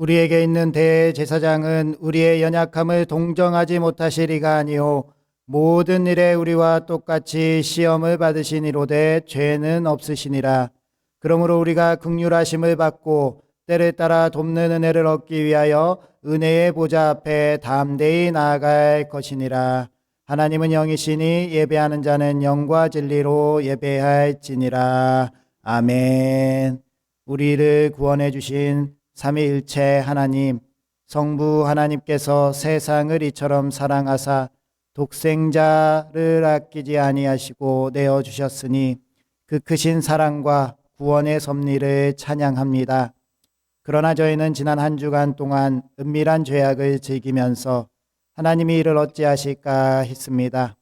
우리에게 있는 대제사장은 우리의 연약함을 동정하지 못하시리가 아니요 모든 일에 우리와 똑같이 시험을 받으시니로되 죄는 없으시니라. 그러므로 우리가 긍휼하심을 받고 때를 따라 돕는 은혜를 얻기 위하여 은혜의 보좌 앞에 담대히 나아갈 것이니라. 하나님은 영이시니 예배하는 자는 영과 진리로 예배할지니라. 아멘. 우리를 구원해 주신 삼위일체 하나님, 성부 하나님께서 세상을 이처럼 사랑하사 독생자를 아끼지 아니하시고 내어 주셨으니 그 크신 사랑과 구원의 섭리를 찬양합니다. 그러나 저희는 지난 한 주간 동안 은밀한 죄악을 즐기면서 하나님이 이를 어찌하실까 했습니다.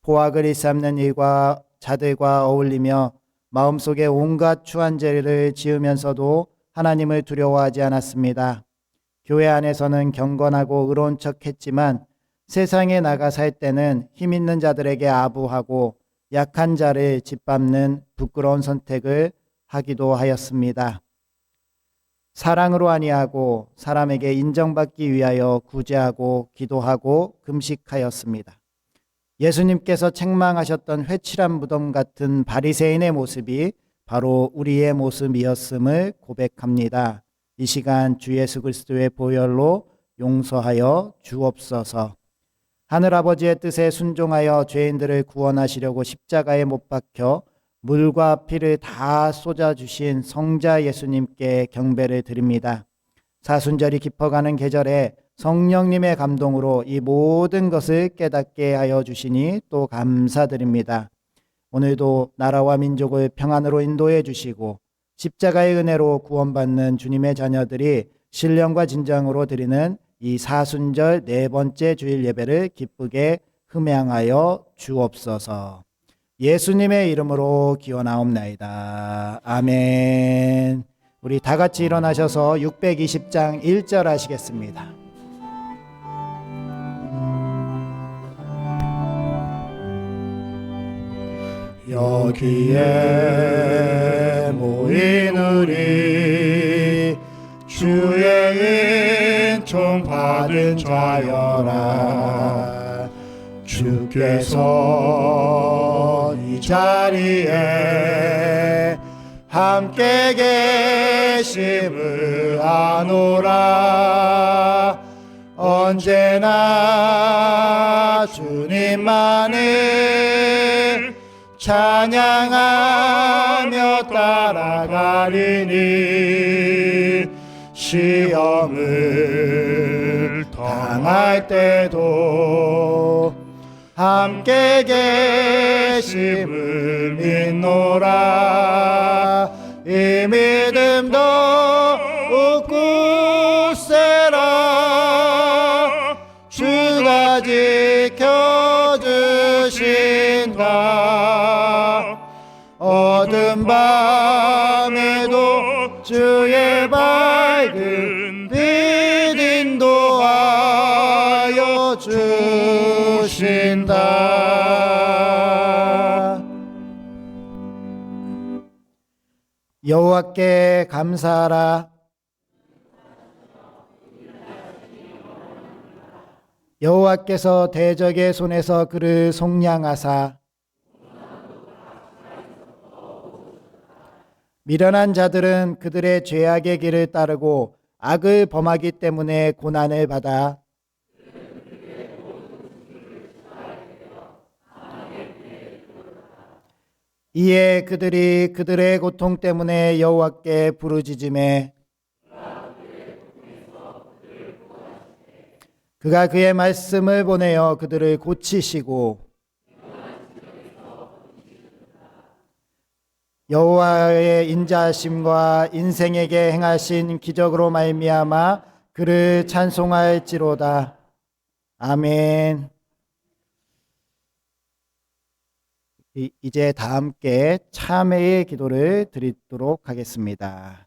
포악을 일삼는 일과 자들과 어울리며 마음속에 온갖 추한 죄를 지으면서도 하나님을 두려워하지 않았습니다. 교회 안에서는 경건하고 의로운 척했지만 세상에 나가 살 때는 힘 있는 자들에게 아부하고 약한 자를 짓밟는 부끄러운 선택을 하기도 하였습니다. 사랑으로 아니하고 사람에게 인정받기 위하여 구제하고 기도하고 금식하였습니다. 예수님께서 책망하셨던 회칠한 무덤 같은 바리새인의 모습이 바로 우리의 모습이었음을 고백합니다. 이 시간 주 예수 그리스도의 보혈로 용서하여 주옵소서. 하늘아버지의 뜻에 순종하여 죄인들을 구원하시려고 십자가에 못 박혀 물과 피를 다 쏟아주신 성자 예수님께 경배를 드립니다. 사순절이 깊어가는 계절에 성령님의 감동으로 이 모든 것을 깨닫게 하여 주시니 또 감사드립니다. 오늘도 나라와 민족을 평안으로 인도해 주시고 십자가의 은혜로 구원받는 주님의 자녀들이 신령과 진정으로 드리는 이 사순절 네 번째 주일 예배를 기쁘게 흠양하여 주옵소서. 예수님의 이름으로 기원하옵나이다. 아멘. 우리 다 같이 일어나셔서 620장 1절 하시겠습니다. 여기에 모인 우리 주의 은총 받은 자여라. 주께서 이 자리에 함께 계심을 아노라. 언제나 주님만을 찬양하며 따라가리니 시험을 당할 때도 함께 계심을 믿노라. 이 믿음도 굳세라. 주가 지켜주신다. 어두운 밤에도 주의 밝은 빛 인도하여 주신다. 여호와께 감사하라. 여호와께서 대적의 손에서 그를 속량하사 미련한 자들은 그들의 죄악의 길을 따르고 악을 범하기 때문에 고난을 받아 이에 그들이 그들의 고통 때문에 여호와께 부르짖음에 그가 그의 말씀을 보내어 그들을 고치시고 여호와의 인자하심과 인생에게 행하신 기적으로 말미암아 그를 찬송할지로다. 아멘. 이제 다 함께 참회의 기도를 드리도록 하겠습니다.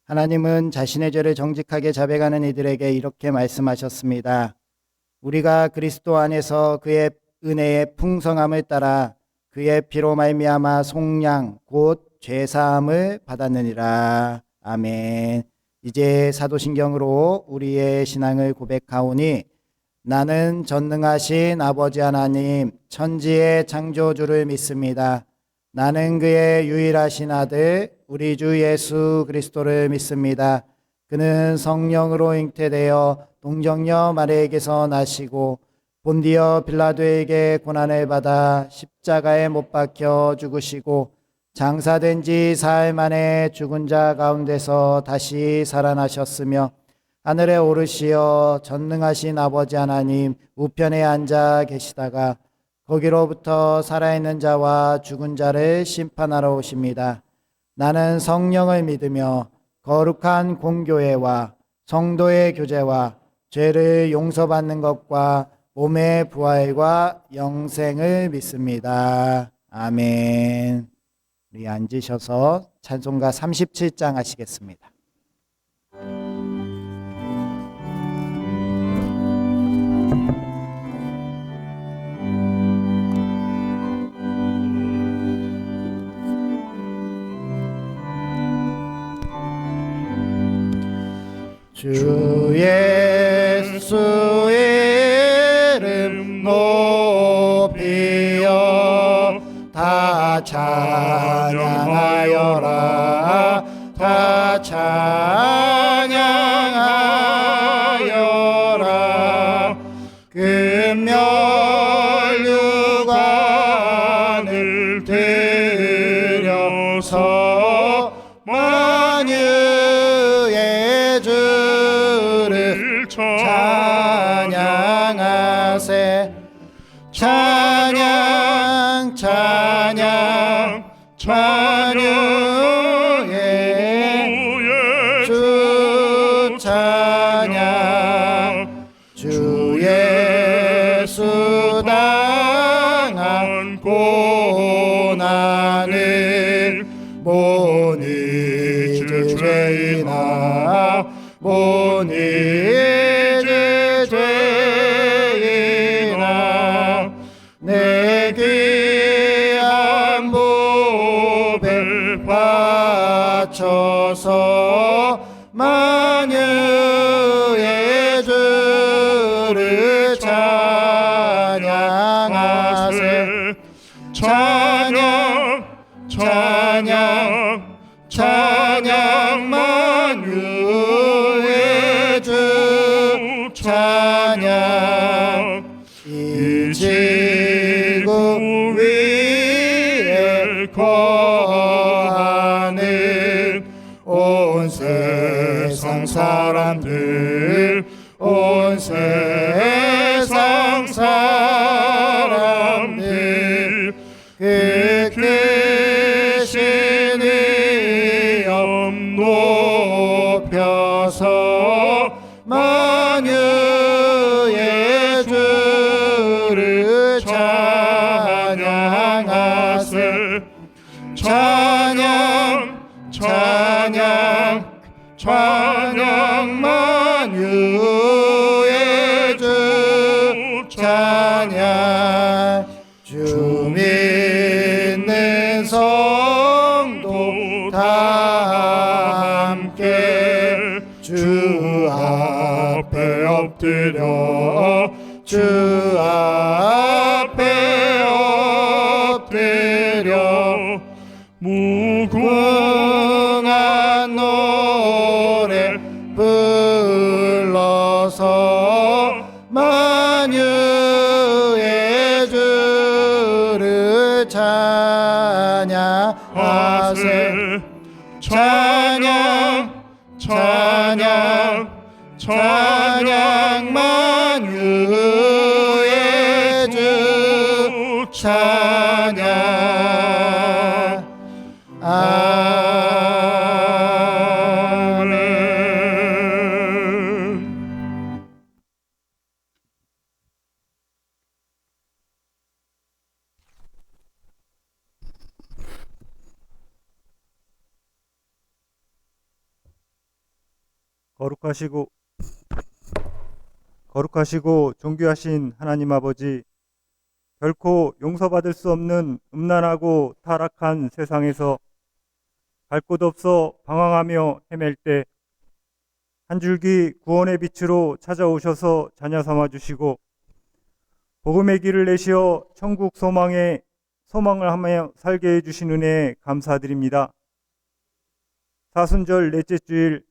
하나님은 자신의 죄를 정직하게 자백하는 이들에게 이렇게 말씀하셨습니다. 우리가 그리스도 안에서 그의 은혜의 풍성함을 따라 그의 피로 말미암아 속량 곧 죄사함을 받았느니라. 아멘. 이제 사도신경으로 우리의 신앙을 고백하오니 나는 전능하신 아버지 하나님 천지의 창조주를 믿습니다. 나는 그의 유일하신 아들 우리 주 예수 그리스도를 믿습니다. 그는 성령으로 잉태되어 동정녀 마리아에게서 나시고 본디어 빌라도에게 고난을 받아 십자가에 못 박혀 죽으시고 장사된 지 사흘 만에 죽은 자 가운데서 다시 살아나셨으며 하늘에 오르시어 전능하신 아버지 하나님 우편에 앉아 계시다가 거기로부터 살아있는 자와 죽은 자를 심판하러 오십니다. 나는 성령을 믿으며 거룩한 공교회와 성도의 교제와 죄를 용서받는 것과 몸의 부활과 영생을 믿습니다. 아멘. 우리 앉으셔서 찬송가 37장 하시겠습니다. 주 예수 이름 높이여 다 찬양하여라 다 찬양하여라 금면류관을 들여서 만유의 주를 찬양하세 찬양 찬양 만유의 주 찬양 주 예수 당한 고난을 못 잊을 죄인아 못 잊을 죄인아 내 귀한 보배 바쳐서 만유의 주를 찬양하세 찬양 찬양 찬양 만유의 주 찬양 이 지구 위에 거하는 온 세상 사람들 온 세상 사람들 그 크신 이름 높여서 만유의 주를 찬양하세 찬양 찬양 찬양 만유의 주 찬양 주 믿는 성도 다 함께 주 앞에 엎드려 주 앞에 엎드려 무궁한 노래 불러서 만유의 주를 찬양하세 찬양 찬양 찬양 만유의 주 찬양 아멘. 거룩하시고 존귀하신 하나님 아버지, 결코 용서받을 수 없는 음란하고 타락한 세상에서 갈 곳 없어 방황하며 헤맬 때 한 줄기 구원의 빛으로 찾아오셔서 자녀 삼아 주시고 복음의 길을 내시어 천국 소망을 하며 살게 해주신 은혜에 감사드립니다. 사순절 넷째 주일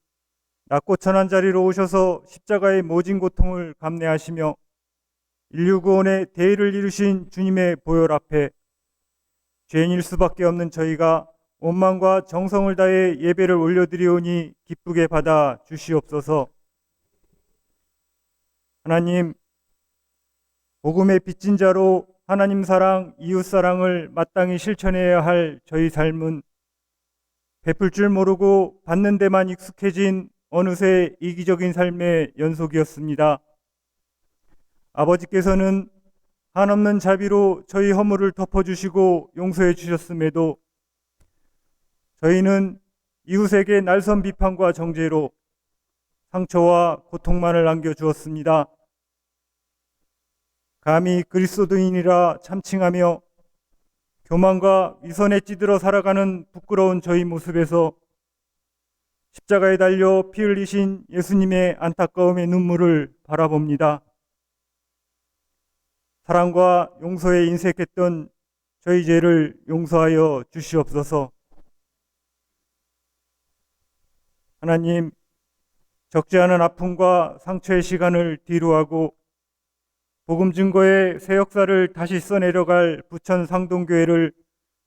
낮고 천한 자리로 오셔서 십자가의 모진 고통을 감내하시며 인류 구원의 대의를 이루신 주님의 보혈 앞에 죄인일 수밖에 없는 저희가 원망과 정성을 다해 예배를 올려드리오니 기쁘게 받아 주시옵소서. 하나님, 복음의 빚진 자로 하나님 사랑, 이웃 사랑을 마땅히 실천해야 할 저희 삶은 베풀 줄 모르고 받는 데만 익숙해진 어느새 이기적인 삶의 연속이었습니다. 아버지께서는 한없는 자비로 저희 허물을 덮어주시고 용서해 주셨음에도 저희는 이웃에게 날선 비판과 정죄로 상처와 고통만을 안겨주었습니다. 감히 그리스도인이라 참칭하며 교만과 위선에 찌들어 살아가는 부끄러운 저희 모습에서 십자가에 달려 피 흘리신 예수님의 안타까움의 눈물을 바라봅니다. 사랑과 용서에 인색했던 저희 죄를 용서하여 주시옵소서. 하나님, 적지 않은 아픔과 상처의 시간을 뒤로하고 복음 증거의 새 역사를 다시 써내려갈 부천 상동교회를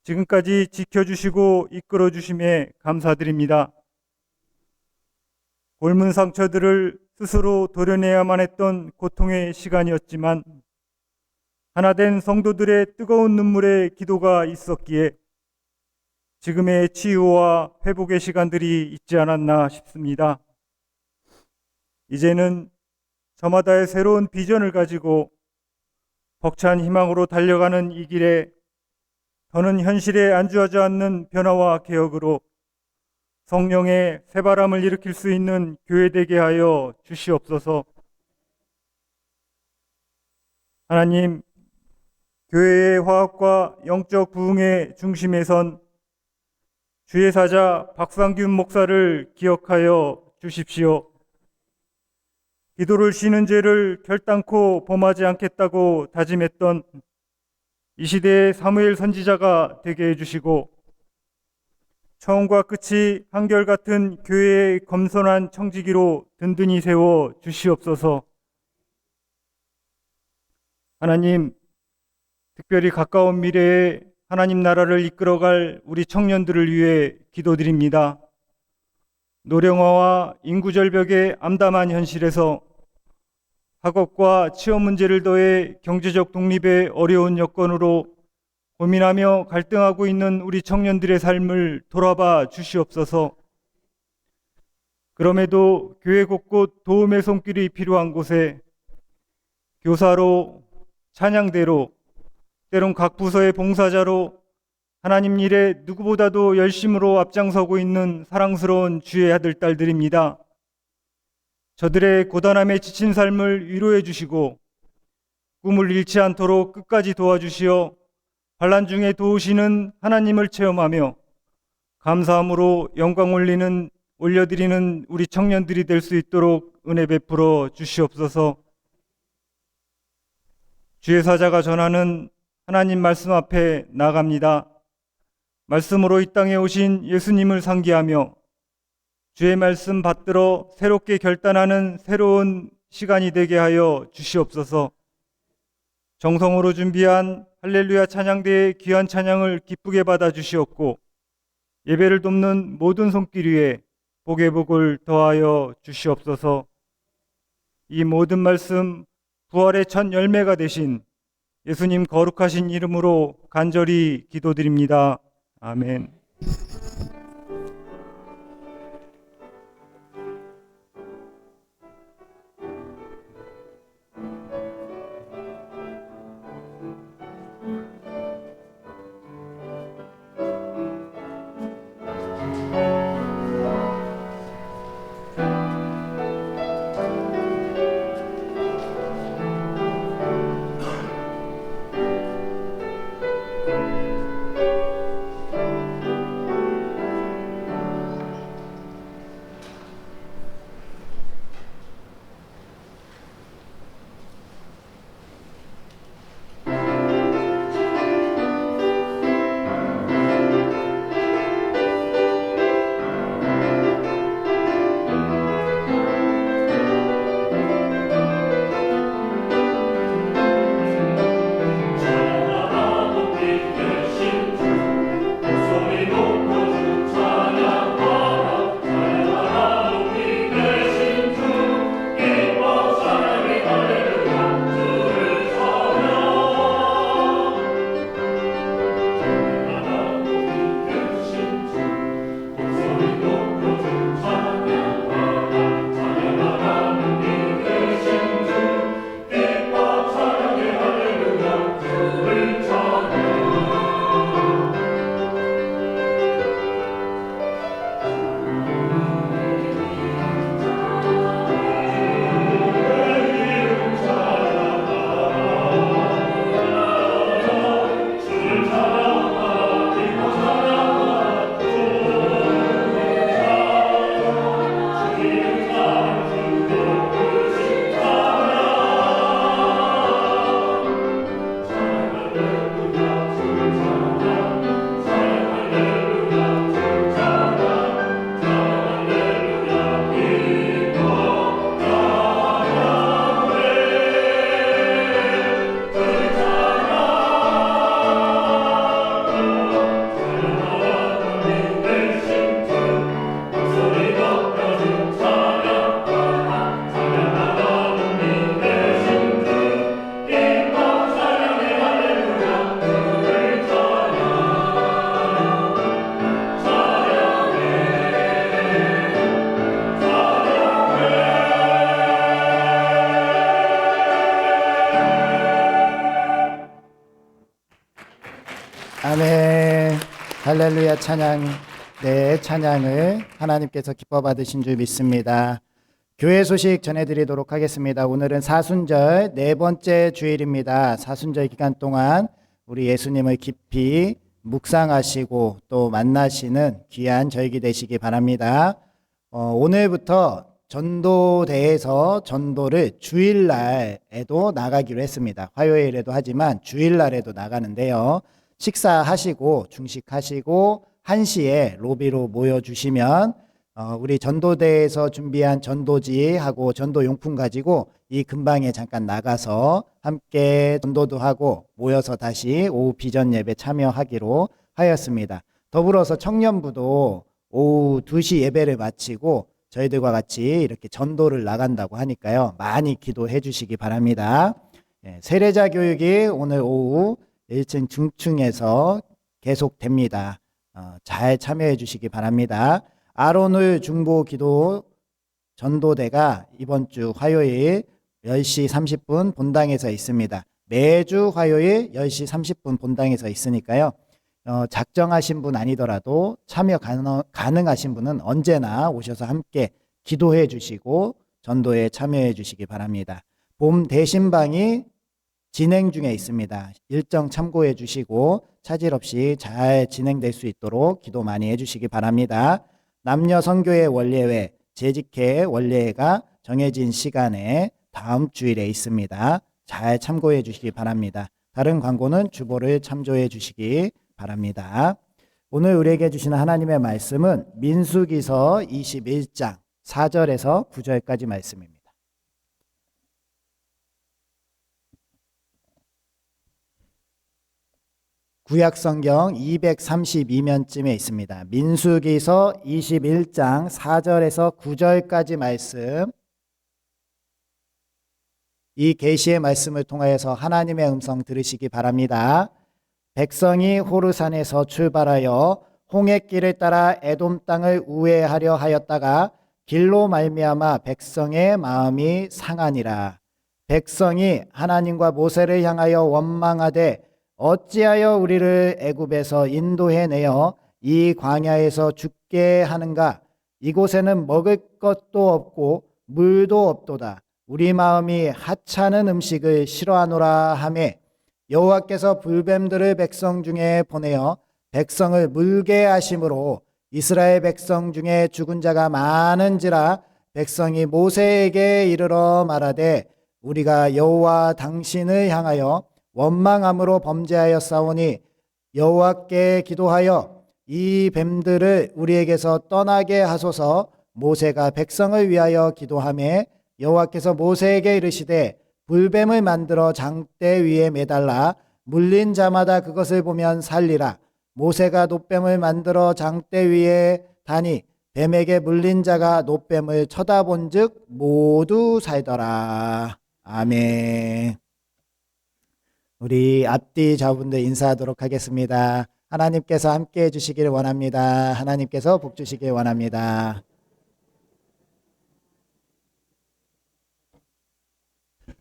지금까지 지켜주시고 이끌어주심에 감사드립니다. 곪은 상처들을 스스로 도려내야만 했던 고통의 시간이었지만 하나된 성도들의 뜨거운 눈물의 기도가 있었기에 지금의 치유와 회복의 시간들이 있지 않았나 싶습니다. 이제는 저마다의 새로운 비전을 가지고 벅찬 희망으로 달려가는 이 길에 더는 현실에 안주하지 않는 변화와 개혁으로 성령의 새바람을 일으킬 수 있는 교회 되게 하여 주시옵소서. 하나님, 교회의 화합과 영적 부흥의 중심에 선 주의 사자 박상균 목사를 기억하여 주십시오. 기도를 쉬는 죄를 결단코 범하지 않겠다고 다짐했던 이 시대의 사무엘 선지자가 되게 해주시고 처음과 끝이 한결같은 교회의 겸손한 청지기로 든든히 세워 주시옵소서. 하나님, 특별히 가까운 미래에 하나님 나라를 이끌어갈 우리 청년들을 위해 기도드립니다. 노령화와 인구절벽의 암담한 현실에서 학업과 취업 문제를 더해 경제적 독립의 어려운 여건으로 고민하며 갈등하고 있는 우리 청년들의 삶을 돌아봐 주시옵소서. 그럼에도 교회 곳곳 도움의 손길이 필요한 곳에 교사로, 찬양대로, 때론 각 부서의 봉사자로 하나님 일에 누구보다도 열심으로 앞장서고 있는 사랑스러운 주의 아들, 딸들입니다. 저들의 고단함에 지친 삶을 위로해 주시고 꿈을 잃지 않도록 끝까지 도와주시어 환난 중에 도우시는 하나님을 체험하며 감사함으로 영광 올려드리는 우리 청년들이 될 수 있도록 은혜 베풀어 주시옵소서. 주의 사자가 전하는 하나님 말씀 앞에 나갑니다. 말씀으로 이 땅에 오신 예수님을 상기하며 주의 말씀 받들어 새롭게 결단하는 새로운 시간이 되게 하여 주시옵소서. 정성으로 준비한 할렐루야 찬양대의 귀한 찬양을 기쁘게 받아 주시옵고 예배를 돕는 모든 손길 위에 복의 복을 더하여 주시옵소서. 이 모든 말씀 부활의 첫 열매가 되신 예수님 거룩하신 이름으로 간절히 기도드립니다. 아멘. 아멘. 할렐루야 찬양. 네, 찬양을 하나님께서 기뻐 받으신 줄 믿습니다. 교회 소식 전해드리도록 하겠습니다. 오늘은 사순절 네 번째 주일입니다. 사순절 기간 동안 우리 예수님을 깊이 묵상하시고 또 만나시는 귀한 저녁이 되시기 바랍니다. 오늘부터 전도대에서 전도를 주일날에도 나가기로 했습니다. 화요일에도 하지만 주일날에도 나가는데요. 식사하시고 중식하시고 1시에 로비로 모여주시면 우리 전도대에서 준비한 전도지하고 전도용품 가지고 이 근방에 잠깐 나가서 함께 전도도 하고 모여서 다시 오후 비전 예배 참여하기로 하였습니다. 더불어서 청년부도 오후 2시 예배를 마치고 저희들과 같이 이렇게 전도를 나간다고 하니까요. 많이 기도해 주시기 바랍니다. 세례자 교육이 오늘 오후 1층 중층에서 계속됩니다. 잘 참여해 주시기 바랍니다. 아론을 중보 기도 전도대가 이번 주 화요일 10시 30분 본당에서 있습니다. 매주 화요일 10시 30분 본당에서 있으니까요. 작정하신 분 아니더라도 참여 가능하신 분은 언제나 오셔서 함께 기도해 주시고 전도에 참여해 주시기 바랍니다. 봄 대신방이 진행 중에 있습니다. 일정 참고해 주시고 차질 없이 잘 진행될 수 있도록 기도 많이 해 주시기 바랍니다. 남녀 선교회 원례회, 재직회 원례회가 정해진 시간에 다음 주일에 있습니다. 잘 참고해 주시기 바랍니다. 다른 광고는 주보를 참조해 주시기 바랍니다. 오늘 우리에게 주시는 하나님의 말씀은 민수기서 21장 4절에서 9절까지 말씀입니다. 구약성경 232면쯤에 있습니다. 민수기서 21장 4절에서 9절까지 말씀, 이 계시의 말씀을 통하여서 하나님의 음성 들으시기 바랍니다. 백성이 호르산에서 출발하여 홍해길을 따라 에돔 땅을 우회하려 하였다가 길로 말미암아 백성의 마음이 상하니라. 백성이 하나님과 모세를 향하여 원망하되 어찌하여 우리를 애굽에서 인도해내어 이 광야에서 죽게 하는가? 이곳에는 먹을 것도 없고 물도 없도다. 우리 마음이 하찮은 음식을 싫어하노라 하매 여호와께서 불뱀들을 백성 중에 보내어 백성을 물게 하심으로 이스라엘 백성 중에 죽은 자가 많은지라. 백성이 모세에게 이르러 말하되 우리가 여호와 당신을 향하여 원망함으로 범죄하였사오니 여호와께 기도하여 이 뱀들을 우리에게서 떠나게 하소서. 모세가 백성을 위하여 기도하매 여호와께서 모세에게 이르시되 불뱀을 만들어 장대 위에 매달라 물린 자마다 그것을 보면 살리라. 모세가 놋뱀을 만들어 장대 위에 다니 뱀에게 물린 자가 놋뱀을 쳐다본즉 모두 살더라. 아멘. 우리 앞뒤 좌우분들 인사하도록 하겠습니다. 하나님께서 함께 해주시기를 원합니다. 하나님께서 복 주시길 원합니다.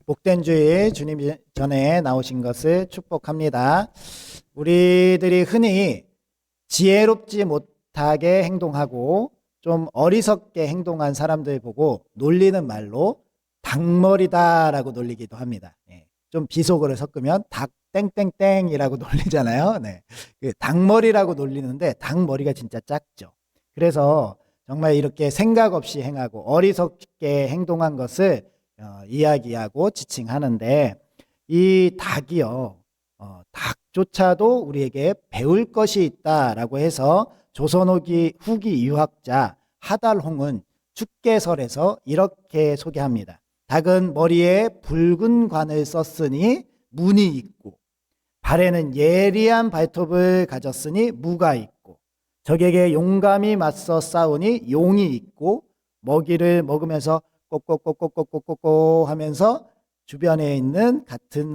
복된 주일 주님 전에 나오신 것을 축복합니다. 우리들이 흔히 지혜롭지 못하게 행동하고 좀 어리석게 행동한 사람들 보고 놀리는 말로 닭머리다라고 놀리기도 합니다. 좀 비속어를 섞으면 닭 땡땡땡이라고 놀리잖아요. 네. 그 닭머리라고 놀리는데 닭머리가 진짜 작죠. 그래서 정말 이렇게 생각 없이 행하고 어리석게 행동한 것을 이야기하고 지칭하는데, 이 닭이요, 닭조차도 우리에게 배울 것이 있다라고 해서 조선 후기 유학자 하달홍은 축계설에서 이렇게 소개합니다. 닭은 머리에 붉은 관을 썼으니 문이 있고, 발에는 예리한 발톱을 가졌으니 무가 있고, 적에게 용감히 맞서 싸우니 용이 있고, 먹이를 먹으면서 꼬꼬꼬꼬꼬꼬꼬 하면서 주변에 있는 같은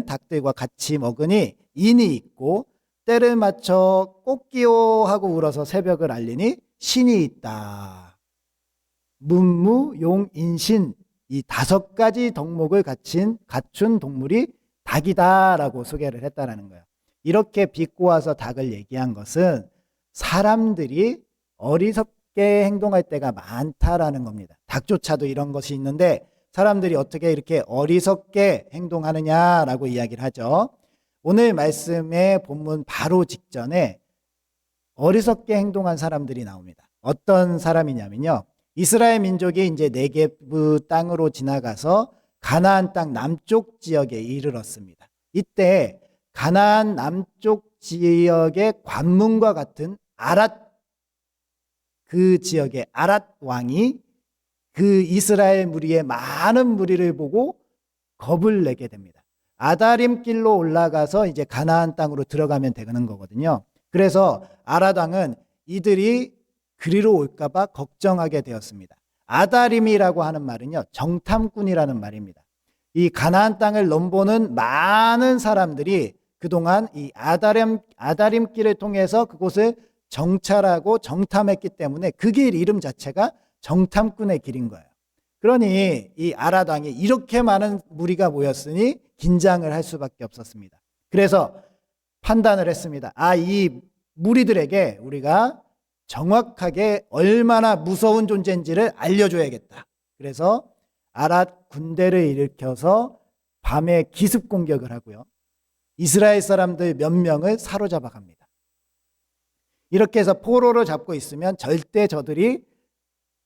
닭들과 같이 먹으니 인이 있고, 때를 맞춰 꽃기호 하고 울어서 새벽을 알리니 신이 있다. 문무, 용, 인신, 이 5가지 덕목을 갖춘 동물이 닭이다라고 소개를 했다라는 거예요. 이렇게 비꼬아서 닭을 얘기한 것은 사람들이 어리석게 행동할 때가 많다라는 겁니다. 닭조차도 이런 것이 있는데 사람들이 어떻게 이렇게 어리석게 행동하느냐라고 이야기를 하죠. 오늘 말씀의 본문 바로 직전에 어리석게 행동한 사람들이 나옵니다. 어떤 사람이냐면요. 이스라엘 민족이 이제 네게브 땅으로 지나가서 가나안 땅 남쪽 지역에 이르렀습니다. 이때 가나안 남쪽 지역의 관문과 같은 아랏, 그 지역의 아랏 왕이 그 이스라엘 무리의 많은 무리를 보고 겁을 내게 됩니다. 아다림 길로 올라가서 이제 가나안 땅으로 들어가면 되는 거거든요. 그래서 아랏 왕은 이들이 그리로 올까봐 걱정하게 되었습니다. 아다림이라고 하는 말은요, 정탐꾼이라는 말입니다. 이 가나안 땅을 넘보는 많은 사람들이 그동안 이 아다림 길을 통해서 그곳을 정찰하고 정탐했기 때문에 그 길 이름 자체가 정탐꾼의 길인 거예요. 그러니 이 아랏 왕이 이렇게 많은 무리가 모였으니 긴장을 할 수밖에 없었습니다. 그래서 판단을 했습니다. 이 무리들에게 우리가 정확하게 얼마나 무서운 존재인지를 알려줘야겠다. 그래서 아랏 군대를 일으켜서 밤에 기습 공격을 하고요. 이스라엘 사람들 몇 명을 사로잡아 갑니다. 이렇게 해서 포로로 잡고 있으면 절대 저들이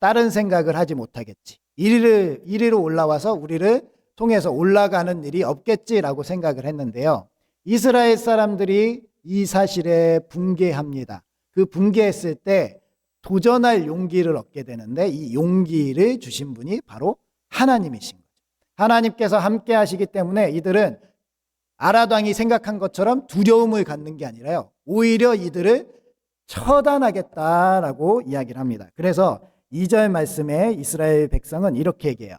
다른 생각을 하지 못하겠지. 이리로 올라와서 우리를 통해서 올라가는 일이 없겠지라고 생각을 했는데요. 이스라엘 사람들이 이 사실에 붕괴합니다. 그 붕괴했을 때 도전할 용기를 얻게 되는데 이 용기를 주신 분이 바로 하나님이신 거죠. 하나님께서 함께 하시기 때문에 이들은 아랏 왕이 생각한 것처럼 두려움을 갖는 게 아니라요. 오히려 이들을 처단하겠다라고 이야기를 합니다. 그래서 2절 말씀에 이스라엘 백성은 이렇게 얘기해요.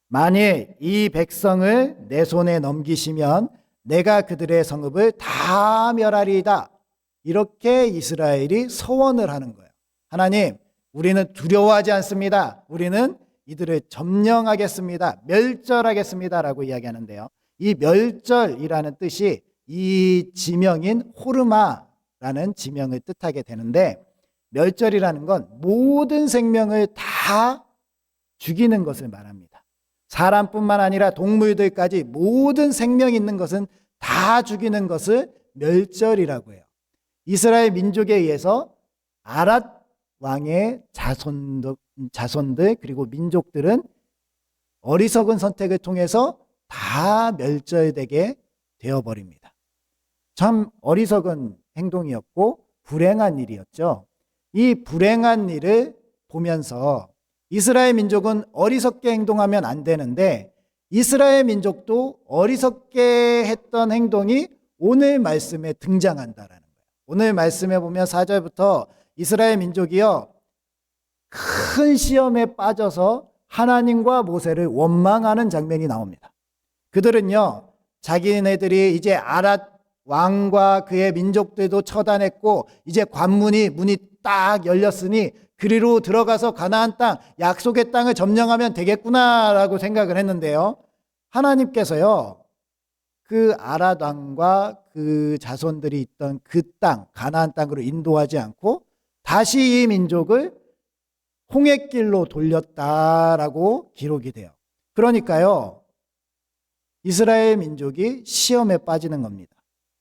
만일 이 백성을 내 손에 넘기시면 내가 그들의 성읍을 다 멸하리이다. 이렇게 이스라엘이 서원을 하는 거예요. 하나님, 우리는 두려워하지 않습니다. 우리는 이들을 점령하겠습니다. 멸절하겠습니다. 라고 이야기하는데요. 이 멸절이라는 뜻이 이 지명인 호르마라는 지명을 뜻하게 되는데 멸절이라는 건 모든 생명을 다 죽이는 것을 말합니다. 사람뿐만 아니라 동물들까지 모든 생명 있는 것은 다 죽이는 것을 멸절이라고 해요. 이스라엘 민족에 의해서 아랏 왕의 자손들 그리고 민족들은 어리석은 선택을 통해서 다 멸절되게 되어버립니다. 참 어리석은 행동이었고 불행한 일이었죠. 이 불행한 일을 보면서 이스라엘 민족은 어리석게 행동하면 안 되는데 이스라엘 민족도 어리석게 했던 행동이 오늘 말씀에 등장한다라는 거예요. 오늘 말씀에 보면 4절부터 이스라엘 민족이요 큰 시험에 빠져서 하나님과 모세를 원망하는 장면이 나옵니다. 그들은요 자기네들이 이제 아랏 왕과 그의 민족들도 처단했고 이제 문이 딱 열렸으니 그리로 들어가서 가나안 땅 약속의 땅을 점령하면 되겠구나라고 생각을 했는데요. 하나님께서요 그 아랏 왕과 그 자손들이 있던 그 땅 가나안 땅으로 인도하지 않고 다시 이 민족을 홍해길로 돌렸다라고 기록이 돼요. 그러니까요 이스라엘 민족이 시험에 빠지는 겁니다.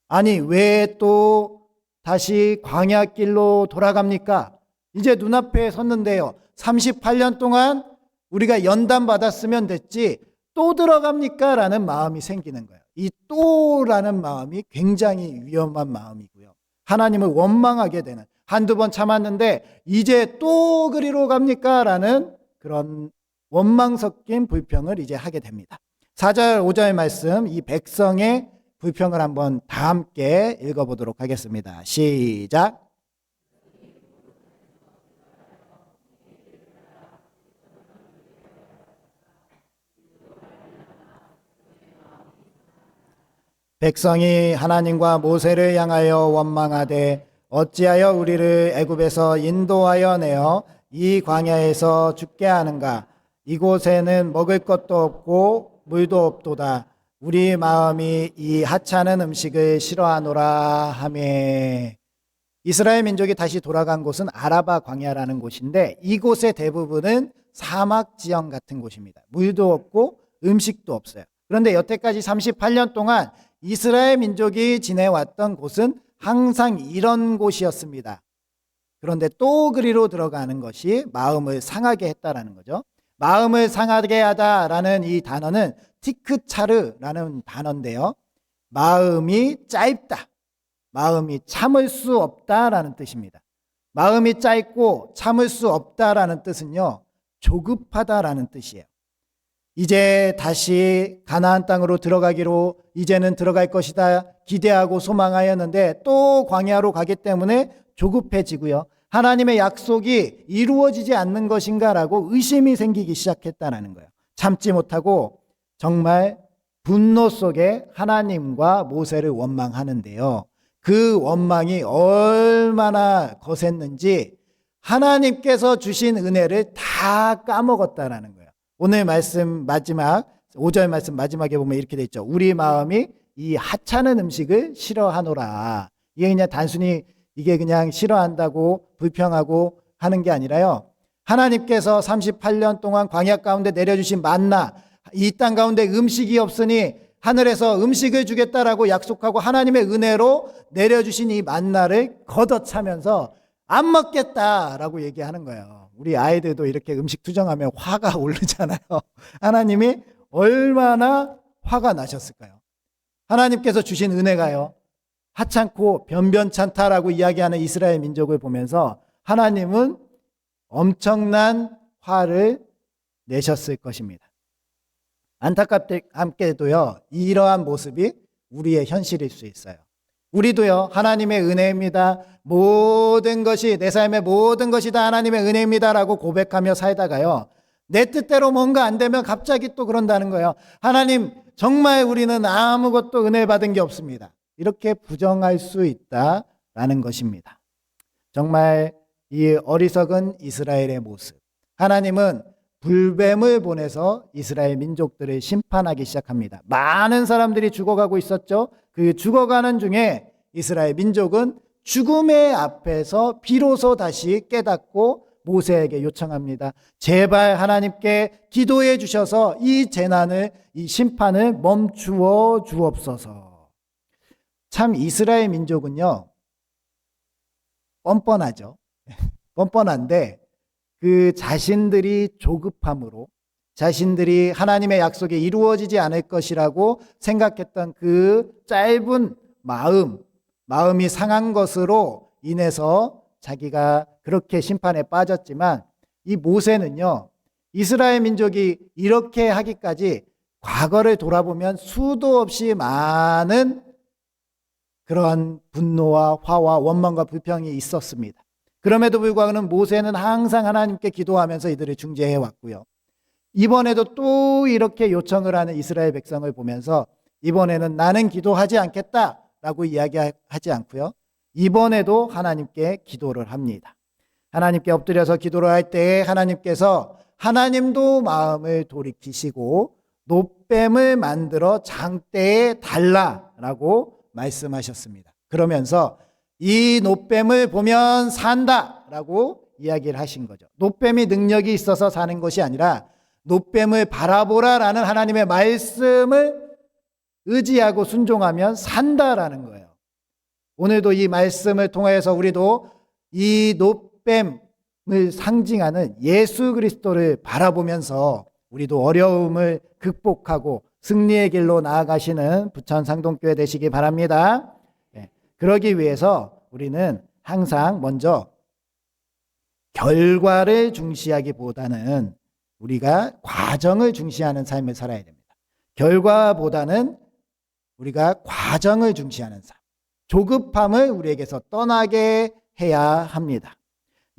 아니 왜 또 다시 광야길로 돌아갑니까? 이제 눈앞에 섰는데요. 38년 동안 우리가 연단 받았으면 됐지 또 들어갑니까? 라는 마음이 생기는 거예요. 이 또라는 마음이 굉장히 위험한 마음이고요. 하나님을 원망하게 되는 한두 번 참았는데 이제 또 그리로 갑니까? 라는 그런 원망 섞인 불평을 이제 하게 됩니다. 4절 5절 말씀 이 백성의 불평을 한번 다 함께 읽어보도록 하겠습니다. 시작. 백성이 하나님과 모세를 향하여 원망하되 어찌하여 우리를 애굽에서 인도하여 내어 이 광야에서 죽게 하는가? 이곳에는 먹을 것도 없고 물도 없도다. 우리 마음이 이 하찮은 음식을 싫어하노라 하며. 이스라엘 민족이 다시 돌아간 곳은 아라바 광야라는 곳인데 이곳의 대부분은 사막 지형 같은 곳입니다. 물도 없고 음식도 없어요. 그런데 여태까지 38년 동안 이스라엘 민족이 지내왔던 곳은 항상 이런 곳이었습니다. 그런데 또 그리로 들어가는 것이 마음을 상하게 했다라는 거죠. 마음을 상하게 하다라는 이 단어는 티크차르라는 단어인데요. 마음이 짧다, 마음이 참을 수 없다라는 뜻입니다. 마음이 짧고 참을 수 없다라는 뜻은요, 조급하다라는 뜻이에요. 이제 다시 가나안 땅으로 들어가기로 이제는 들어갈 것이다 기대하고 소망하였는데 또 광야로 가기 때문에 조급해지고요. 하나님의 약속이 이루어지지 않는 것인가라고 의심이 생기기 시작했다는 거예요. 참지 못하고 정말 분노 속에 하나님과 모세를 원망하는데요. 그 원망이 얼마나 거셌는지 하나님께서 주신 은혜를 다 까먹었다라는 거예요. 오늘 말씀 마지막 5절 말씀 마지막에 보면 이렇게 돼 있죠. 우리 마음이 이 하찮은 음식을 싫어하노라. 이게 그냥 단순히 이게 그냥 싫어한다고 불평하고 하는 게 아니라요. 하나님께서 38년 동안 광야 가운데 내려주신 만나, 이 땅 가운데 음식이 없으니 하늘에서 음식을 주겠다라고 약속하고 하나님의 은혜로 내려주신 이 만나를 걷어차면서 안 먹겠다라고 얘기하는 거예요. 우리 아이들도 이렇게 음식 투정하면 화가 오르잖아요. 하나님이 얼마나 화가 나셨을까요? 하나님께서 주신 은혜가요, 하찮고 변변찮다라고 이야기하는 이스라엘 민족을 보면서 하나님은 엄청난 화를 내셨을 것입니다. 안타깝게도요, 이러한 모습이 우리의 현실일 수 있어요. 우리도요, 하나님의 은혜입니다, 모든 것이, 내 삶의 모든 것이 다 하나님의 은혜입니다라고 고백하며 살다가요, 내 뜻대로 뭔가 안 되면 갑자기 또 그런다는 거예요. 하나님, 정말 우리는 아무것도 은혜 받은 게 없습니다. 이렇게 부정할 수 있다라는 것입니다. 정말 이 어리석은 이스라엘의 모습. 하나님은 불뱀을 보내서 이스라엘 민족들을 심판하기 시작합니다. 많은 사람들이 죽어가고 있었죠. 그 죽어가는 중에 이스라엘 민족은 죽음의 앞에서 비로소 다시 깨닫고 모세에게 요청합니다. 제발 하나님께 기도해 주셔서 이 재난을, 이 심판을 멈추어 주옵소서. 참 이스라엘 민족은요, 뻔뻔하죠. 뻔뻔한데 그 자신들이 조급함으로, 자신들이 하나님의 약속이 이루어지지 않을 것이라고 생각했던 그 짧은 마음이 상한 것으로 인해서 자기가 그렇게 심판에 빠졌지만, 이 모세는요, 이스라엘 민족이 이렇게 하기까지 과거를 돌아보면 수도 없이 많은 그러한 분노와 화와 원망과 불평이 있었습니다. 그럼에도 불구하고 모세는 항상 하나님께 기도하면서 이들을 중재해 왔고요. 이번에도 또 이렇게 요청을 하는 이스라엘 백성을 보면서 이번에는 나는 기도하지 않겠다라고 이야기하지 않고요. 이번에도 하나님께 기도를 합니다. 하나님께 엎드려서 기도를 할 때 하나님께서, 하나님도 마음을 돌이키시고 놋뱀을 만들어 장대에 달라라고 말씀하셨습니다. 그러면서 이 놋뱀을 보면 산다라고 이야기를 하신 거죠. 놋뱀이 능력이 있어서 사는 것이 아니라 놋뱀을 바라보라라는 하나님의 말씀을 의지하고 순종하면 산다라는 거예요. 오늘도 이 말씀을 통해서 우리도 이 놋뱀을 상징하는 예수 그리스도를 바라보면서 우리도 어려움을 극복하고 승리의 길로 나아가시는 부천 상동교회 되시기 바랍니다. 그러기 위해서 우리는 항상 먼저 결과를 중시하기보다는 우리가 과정을 중시하는 삶을 살아야 됩니다. 결과보다는 우리가 과정을 중시하는 삶, 조급함을 우리에게서 떠나게 해야 합니다.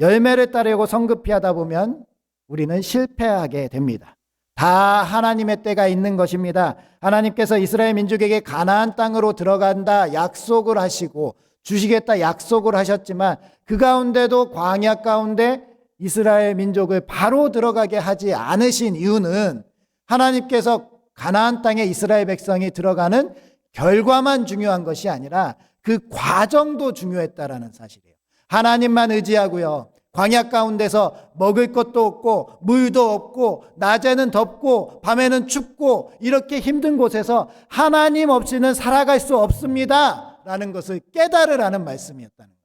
열매를 따르고 성급히 하다 보면 우리는 실패하게 됩니다. 다 하나님의 때가 있는 것입니다. 하나님께서 이스라엘 민족에게 가나안 땅으로 들어간다 약속을 하시고 주시겠다 약속을 하셨지만, 그 가운데도 광야 가운데 이스라엘 민족을 바로 들어가게 하지 않으신 이유는 하나님께서 가나안 땅에 이스라엘 백성이 들어가는 결과만 중요한 것이 아니라 그 과정도 중요했다라는 사실이에요. 하나님만 의지하고요, 광야 가운데서 먹을 것도 없고 물도 없고 낮에는 덥고 밤에는 춥고 이렇게 힘든 곳에서 하나님 없이는 살아갈 수 없습니다 라는 것을 깨달으라는 말씀이었다는 거예요.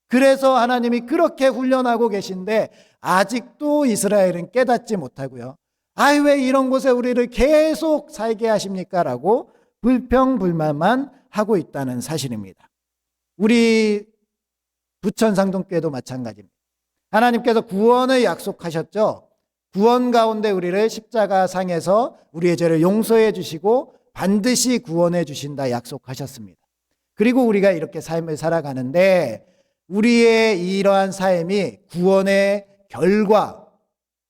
그래서 하나님이 그렇게 훈련하고 계신데 아직도 이스라엘은 깨닫지 못하고요, 왜 이런 곳에 우리를 계속 살게 하십니까? 라고 불평불만만 하고 있다는 사실입니다. 우리 부천 상동교회도 마찬가지입니다. 하나님께서 구원을 약속하셨죠. 구원 가운데 우리를 십자가 상에서 우리의 죄를 용서해 주시고 반드시 구원해 주신다 약속하셨습니다. 그리고 우리가 이렇게 삶을 살아가는데 우리의 이러한 삶이 구원의 결과,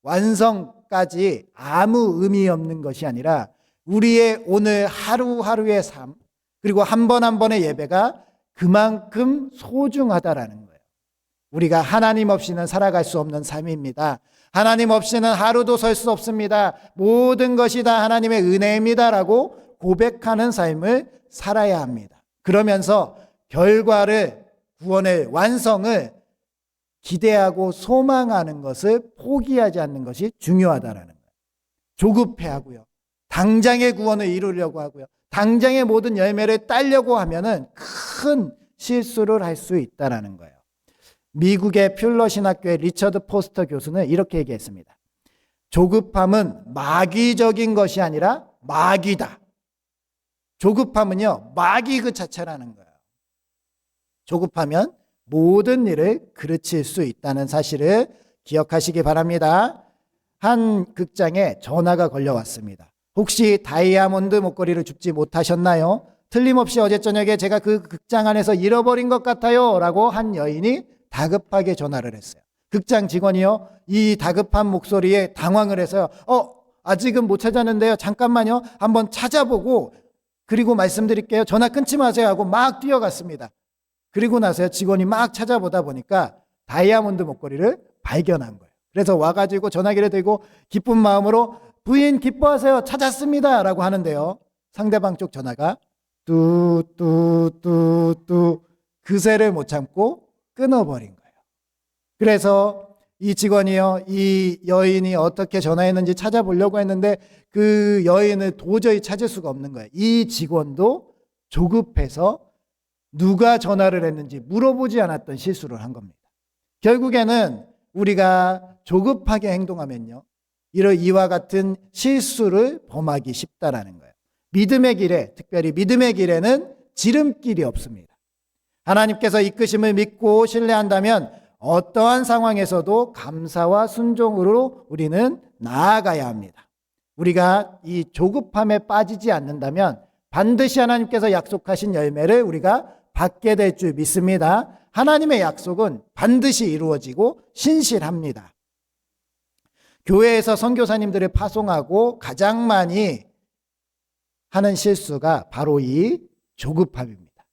완성까지 아무 의미 없는 것이 아니라 우리의 오늘 하루하루의 삶, 그리고 한 번 한 번의 예배가 그만큼 소중하다라는 거예요. 우리가 하나님 없이는 살아갈 수 없는 삶입니다. 하나님 없이는 하루도 설 수 없습니다. 모든 것이 다 하나님의 은혜입니다라고 고백하는 삶을 살아야 합니다. 그러면서 결과를, 구원의 완성을 기대하고 소망하는 것을 포기하지 않는 것이 중요하다라는 거예요. 조급해하고요, 당장의 구원을 이루려고 하고요, 당장의 모든 열매를 따려고 하면은 큰 실수를 할 수 있다라는 거예요. 미국의 퓰러 신학교의 리처드 포스터 교수는 이렇게 얘기했습니다. 조급함은 마귀적인 것이 아니라 마귀다. 조급함은요, 마귀 그 자체라는 거예요. 조급하면 모든 일을 그르칠 수 있다는 사실을 기억하시기 바랍니다. 한 극장에 전화가 걸려왔습니다. 혹시 다이아몬드 목걸이를 줍지 못하셨나요? 틀림없이 어제 저녁에 제가 그 극장 안에서 잃어버린 것 같아요 라고 한 여인이 다급하게 전화를 했어요. 극장 직원이요, 이 다급한 목소리에 당황을 해서요, 아직은 못 찾았는데요, 잠깐만요, 한번 찾아보고 그리고 말씀드릴게요, 전화 끊지 마세요 하고 막 뛰어갔습니다. 그리고 나서요, 직원이 막 찾아보다 보니까 다이아몬드 목걸이를 발견한 거예요. 그래서 와가지고 전화기를 들고 기쁜 마음으로 부인 기뻐하세요, 찾았습니다 라고 하는데요, 상대방 쪽 전화가 뚜뚜뚜뚜 그새를 못 참고 끊어버린 거예요. 그래서 이 직원이요, 이 여인이 어떻게 전화했는지 찾아보려고 했는데 그 여인을 도저히 찾을 수가 없는 거예요. 이 직원도 조급해서 누가 전화를 했는지 물어보지 않았던 실수를 한 겁니다. 결국에는 우리가 조급하게 행동하면요, 이와 같은 실수를 범하기 쉽다라는 거예요. 믿음의 길에, 특별히 믿음의 길에는 지름길이 없습니다. 하나님께서 이끄심을 믿고 신뢰한다면 어떠한 상황에서도 감사와 순종으로 우리는 나아가야 합니다. 우리가 이 조급함에 빠지지 않는다면 반드시 하나님께서 약속하신 열매를 우리가 받게 될 줄 믿습니다. 하나님의 약속은 반드시 이루어지고 신실합니다. 교회에서 선교사님들을 파송하고 가장 많이 하는 실수가 바로 이 조급함입니다.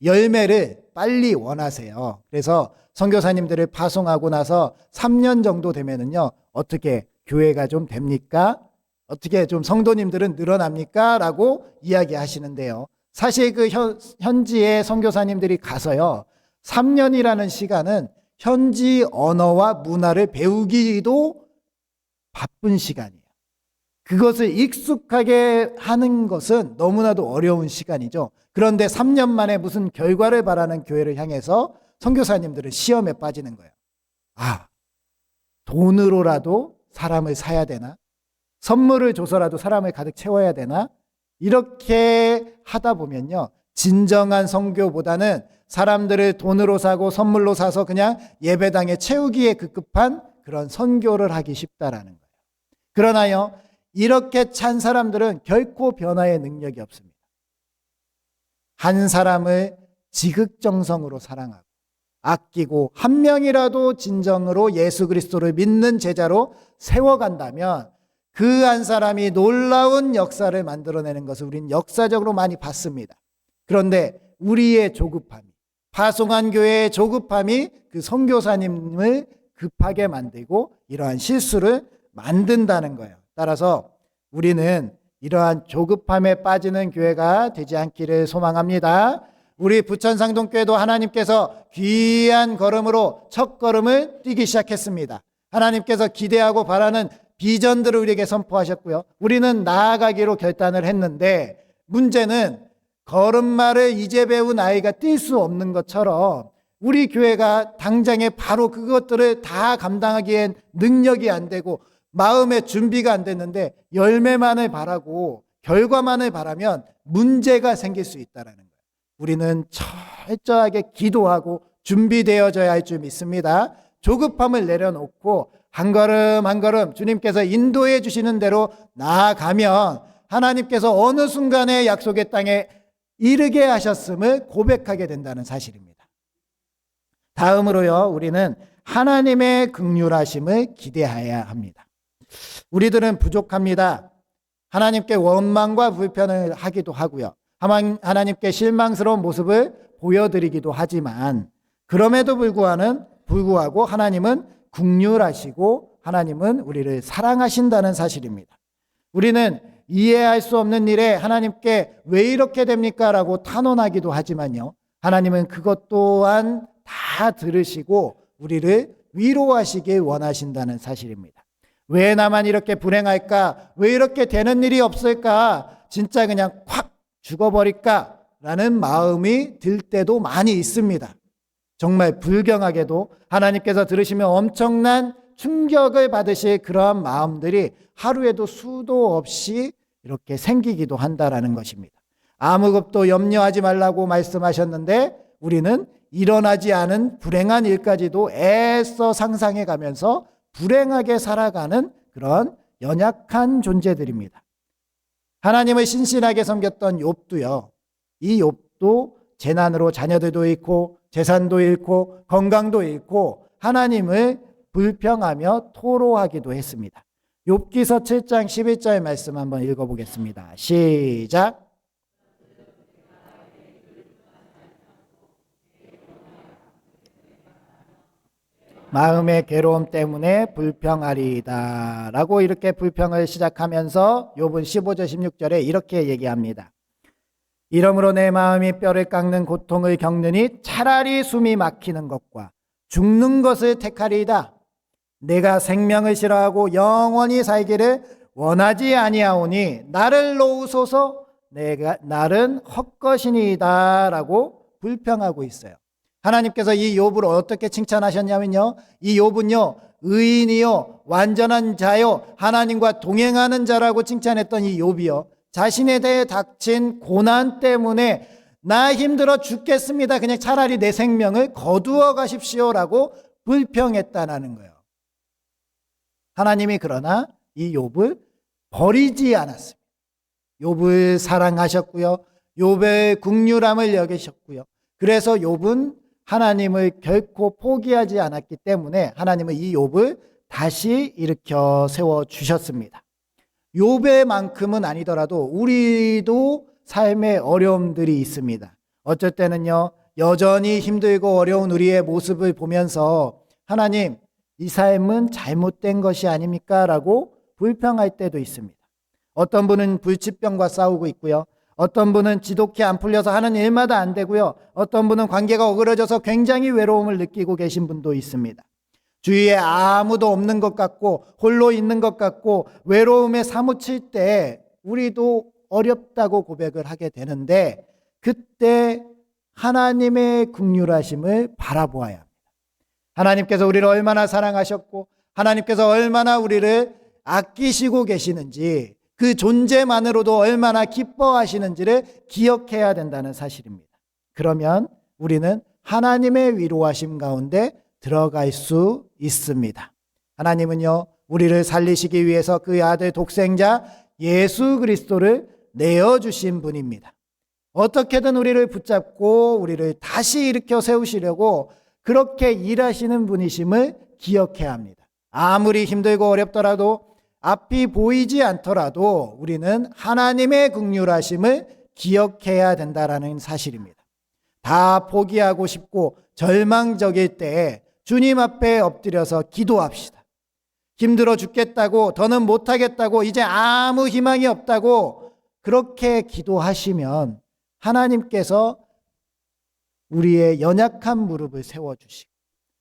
열매를 빨리 원하세요. 그래서 선교사님들을 파송하고 나서 3년 정도 되면은요, 어떻게 교회가 좀 됩니까? 어떻게 좀 성도님들은 늘어납니까? 라고 이야기하시는데요. 사실 그 현지의 선교사님들이 가서요, 3년이라는 시간은 현지 언어와 문화를 배우기도 바쁜 시간이에요. 그것을 익숙하게 하는 것은 너무나도 어려운 시간이죠. 그런데 3년 만에 무슨 결과를 바라는 교회를 향해서 선교사님들은 시험에 빠지는 거예요. 돈으로라도 사람을 사야 되나? 선물을 줘서라도 사람을 가득 채워야 되나? 이렇게 하다 보면요, 진정한 선교보다는 사람들을 돈으로 사고 선물로 사서 그냥 예배당에 채우기에 급급한 그런 선교를 하기 쉽다라는 거예요. 그러나요, 이렇게 찬 사람들은 결코 변화의 능력이 없습니다. 한 사람을 지극정성으로 사랑하고 아끼고 한 명이라도 진정으로 예수 그리스도를 믿는 제자로 세워간다면 그 한 사람이 놀라운 역사를 만들어내는 것을 우리는 역사적으로 많이 봤습니다. 그런데 우리의 조급함이, 파송한 교회의 조급함이 그 선교사님을 급하게 만들고 이러한 실수를 만든다는 거예요. 따라서 우리는 이러한 조급함에 빠지는 교회가 되지 않기를 소망합니다. 우리 부천상동교회도 하나님께서 귀한 걸음으로 첫 걸음을 뛰기 시작했습니다. 하나님께서 기대하고 바라는 비전들을 우리에게 선포하셨고요. 우리는 나아가기로 결단을 했는데 문제는 걸음마를 이제 배운 아이가 뛸 수 없는 것처럼 우리 교회가 당장에 바로 그것들을 다 감당하기엔 능력이 안 되고 마음의 준비가 안 됐는데 열매만을 바라고 결과만을 바라면 문제가 생길 수 있다는 거예요. 우리는 철저하게 기도하고 준비되어져야 할 줄 믿습니다. 조급함을 내려놓고 한 걸음 한 걸음 주님께서 인도해 주시는 대로 나아가면 하나님께서 어느 순간에 약속의 땅에 이르게 하셨음을 고백하게 된다는 사실입니다. 다음으로요, 우리는 하나님의 긍휼하심을 기대해야 합니다. 우리들은 부족합니다. 하나님께 원망과 불편을 하기도 하고요. 하나님께 실망스러운 모습을 보여드리기도 하지만 그럼에도 불구하고 하나님은 긍휼하시고 하나님은 우리를 사랑하신다는 사실입니다. 우리는 이해할 수 없는 일에 하나님께 왜 이렇게 됩니까? 라고 탄원하기도 하지만요. 하나님은 그것 또한 다 들으시고 우리를 위로하시길 원하신다는 사실입니다. 왜 나만 이렇게 불행할까? 왜 이렇게 되는 일이 없을까? 진짜 그냥 확 죽어버릴까? 라는 마음이 들 때도 많이 있습니다. 정말 불경하게도 하나님께서 들으시면 엄청난 충격을 받으실 그러한 마음들이 하루에도 수도 없이 이렇게 생기기도 한다라는 것입니다. 아무것도 염려하지 말라고 말씀하셨는데 우리는 일어나지 않은 불행한 일까지도 애써 상상해 가면서 불행하게 살아가는 그런 연약한 존재들입니다. 하나님을 신실하게 섬겼던 욥도요. 이 욥도 재난으로 자녀들도 잃고 재산도 잃고 건강도 잃고 하나님을 불평하며 토로하기도 했습니다. 욥기서 7장 11절 말씀 한번 읽어보겠습니다. 시작. 마음의 괴로움 때문에 불평하리이다 라고 이렇게 불평을 시작하면서 욥은 15절 16절에 이렇게 얘기합니다. 이러므로 내 마음이 뼈를 깎는 고통을 겪느니 차라리 숨이 막히는 것과 죽는 것을 택하리이다. 내가 생명을 싫어하고 영원히 살기를 원하지 아니하오니 나를 놓으소서. 날은 헛것이니이다 라고 불평하고 있어요. 하나님께서 이 욥을 어떻게 칭찬하셨냐면요, 이 욥은요 의인이요 완전한 자요 하나님과 동행하는 자라고 칭찬했던 이 욥이요, 자신에 대해 닥친 고난 때문에 나 힘들어 죽겠습니다, 그냥 차라리 내 생명을 거두어 가십시오라고 불평했다는 거예요. 하나님이 그러나 이 욥을 버리지 않았습니다. 욥을 사랑하셨고요, 욥의 긍휼함을 여기셨고요. 그래서 욥은 하나님을 결코 포기하지 않았기 때문에 하나님은 이 욥을 다시 일으켜 세워 주셨습니다. 욥의만큼은 아니더라도 우리도 삶의 어려움들이 있습니다. 어쩔 때는요, 여전히 힘들고 어려운 우리의 모습을 보면서 하나님, 이 삶은 잘못된 것이 아닙니까? 라고 불평할 때도 있습니다. 어떤 분은 불치병과 싸우고 있고요. 어떤 분은 지독히 안 풀려서 하는 일마다 안 되고요. 어떤 분은 관계가 어그러져서 굉장히 외로움을 느끼고 계신 분도 있습니다. 주위에 아무도 없는 것 같고 홀로 있는 것 같고 외로움에 사무칠 때 우리도 어렵다고 고백을 하게 되는데 그때 하나님의 긍휼하심을 바라보아야 합니다. 하나님께서 우리를 얼마나 사랑하셨고 하나님께서 얼마나 우리를 아끼시고 계시는지 그 존재만으로도 얼마나 기뻐하시는지를 기억해야 된다는 사실입니다. 그러면 우리는 하나님의 위로하심 가운데 들어갈 수 있습니다. 하나님은요, 우리를 살리시기 위해서 그 아들 독생자 예수 그리스도를 내어주신 분입니다. 어떻게든 우리를 붙잡고 우리를 다시 일으켜 세우시려고 그렇게 일하시는 분이심을 기억해야 합니다. 아무리 힘들고 어렵더라도 앞이 보이지 않더라도 우리는 하나님의 긍휼하심을 기억해야 된다는 사실입니다. 다 포기하고 싶고 절망적일 때 주님 앞에 엎드려서 기도합시다. 힘들어 죽겠다고, 더는 못하겠다고, 이제 아무 희망이 없다고 그렇게 기도하시면 하나님께서 우리의 연약한 무릎을 세워주시고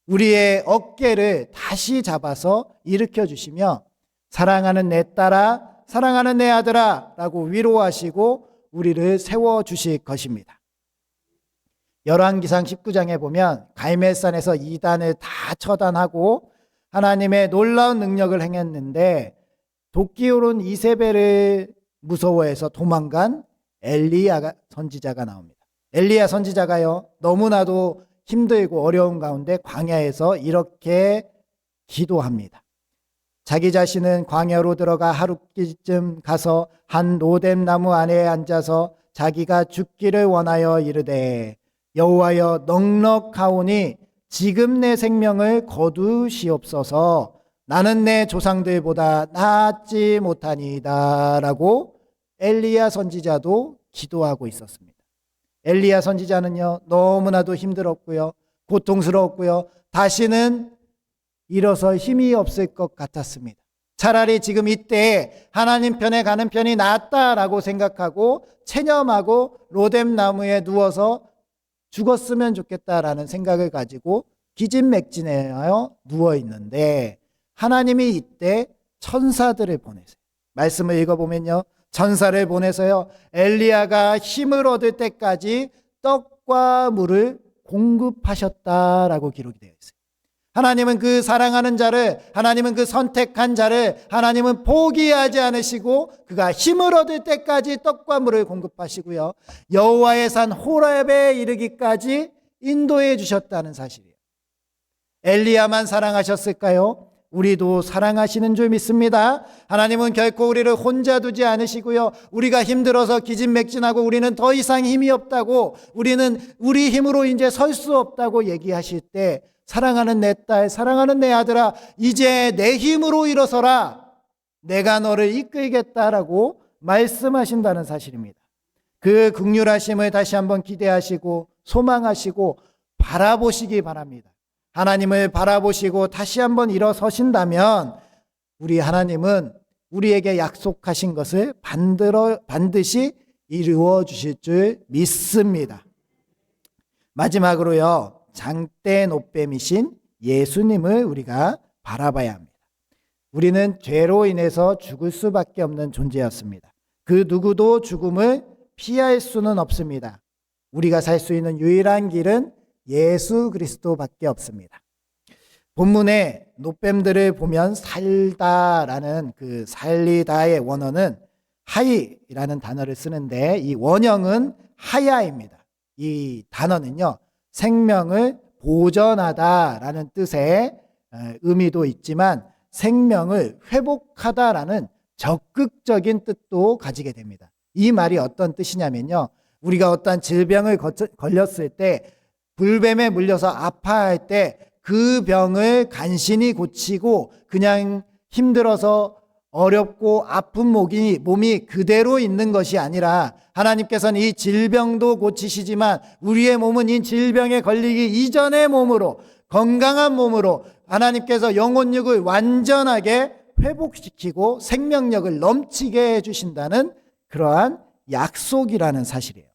우리의 어깨를 다시 잡아서 일으켜 주시며 사랑하는 내 딸아, 사랑하는 내 아들아 라고 위로하시고 우리를 세워주실 것입니다. 열왕기상 19장에 보면 갈멜산에서 이단을 다 처단하고 하나님의 놀라운 능력을 행했는데 도끼 오른 이세벨을 무서워해서 도망간 엘리야 선지자가 나옵니다. 엘리야 선지자가요, 너무나도 힘들고 어려운 가운데 광야에서 이렇게 기도합니다. 자기 자신은 광야로 들어가 하루쯤 가서 한 로뎀 나무 안에 앉아서 자기가 죽기를 원하여 이르되 여호와여 넉넉하오니 지금 내 생명을 거두시옵소서. 나는 내 조상들보다 낫지 못하니이다 라고 엘리야 선지자도 기도하고 있었습니다. 엘리야 선지자는요, 너무나도 힘들었고요, 고통스러웠고요, 다시는 일어설 힘이 없을 것 같았습니다. 차라리 지금 이때 하나님 편에 가는 편이 낫다라고 생각하고 체념하고 로뎀 나무에 누워서 죽었으면 좋겠다라는 생각을 가지고 기진맥진하여 누워 있는데 하나님이 이때 천사들을 보내세요. 말씀을 읽어보면요, 천사를 보내서요, 엘리야가 힘을 얻을 때까지 떡과 물을 공급하셨다라고 기록이 되어 있어요. 하나님은 그 사랑하는 자를, 하나님은 그 선택한 자를 하나님은 포기하지 않으시고 그가 힘을 얻을 때까지 떡과 물을 공급하시고요, 여호와의 산 호렙에 이르기까지 인도해 주셨다는 사실이에요. 엘리야만 사랑하셨을까요? 우리도 사랑하시는 줄 믿습니다. 하나님은 결코 우리를 혼자 두지 않으시고요, 우리가 힘들어서 기진맥진하고 우리는 더 이상 힘이 없다고, 우리는 우리 힘으로 이제 설 수 없다고 얘기하실 때 사랑하는 내 딸, 사랑하는 내 아들아, 이제 내 힘으로 일어서라, 내가 너를 이끌겠다라고 말씀하신다는 사실입니다. 그 긍휼하심을 다시 한번 기대하시고 소망하시고 바라보시기 바랍니다. 하나님을 바라보시고 다시 한번 일어서신다면 우리 하나님은 우리에게 약속하신 것을 반드시 이루어 주실 줄 믿습니다. 마지막으로요, 장대 노뱀이신 예수님을 우리가 바라봐야 합니다. 우리는 죄로 인해서 죽을 수밖에 없는 존재였습니다. 그 누구도 죽음을 피할 수는 없습니다. 우리가 살 수 있는 유일한 길은 예수 그리스도밖에 없습니다. 본문에 노뱀들을 보면 살다라는 그 살리다의 원어는 하이라는 단어를 쓰는데 이 원형은 하야입니다. 이 단어는요, 생명을 보전하다라는 뜻의 의미도 있지만 생명을 회복하다라는 적극적인 뜻도 가지게 됩니다. 이 말이 어떤 뜻이냐면요, 우리가 어떤 질병을 걸렸을 때, 불뱀에 물려서 아파할 때 그 병을 간신히 고치고 그냥 힘들어서 어렵고 아픈 몸이 그대로 있는 것이 아니라 하나님께서는 이 질병도 고치시지만 우리의 몸은 이 질병에 걸리기 이전의 몸으로, 건강한 몸으로 하나님께서 영혼육을 완전하게 회복시키고 생명력을 넘치게 해주신다는 그러한 약속이라는 사실이에요.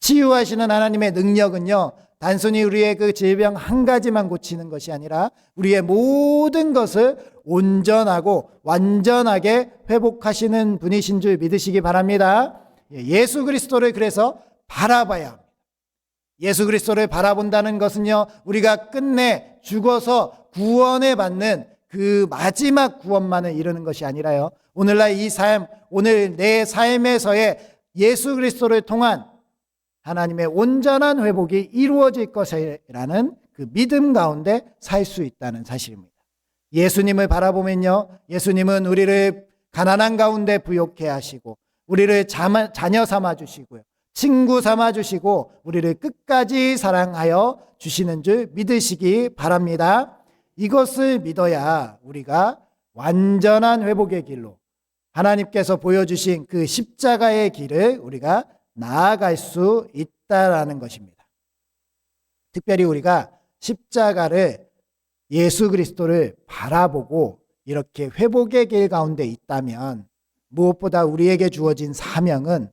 치유하시는 하나님의 능력은요, 단순히 우리의 그 질병 한 가지만 고치는 것이 아니라 우리의 모든 것을 온전하고 완전하게 회복하시는 분이신 줄 믿으시기 바랍니다. 예수 그리스도를 그래서 바라봐야 합니다. 예수 그리스도를 바라본다는 것은요, 우리가 끝내 죽어서 구원을 받는 그 마지막 구원만을 이루는 것이 아니라요, 오늘날 이 삶, 오늘 내 삶에서의 예수 그리스도를 통한 하나님의 온전한 회복이 이루어질 것이라는 그 믿음 가운데 살 수 있다는 사실입니다. 예수님을 바라보면요, 예수님은 우리를 가난한 가운데 부욕해 하시고 우리를 자녀 삼아 주시고요, 친구 삼아 주시고 우리를 끝까지 사랑하여 주시는 줄 믿으시기 바랍니다. 이것을 믿어야 우리가 완전한 회복의 길로, 하나님께서 보여주신 그 십자가의 길을 우리가 나아갈 수 있다라는 것입니다. 특별히 우리가 십자가를, 예수 그리스도를 바라보고 이렇게 회복의 길 가운데 있다면 무엇보다 우리에게 주어진 사명은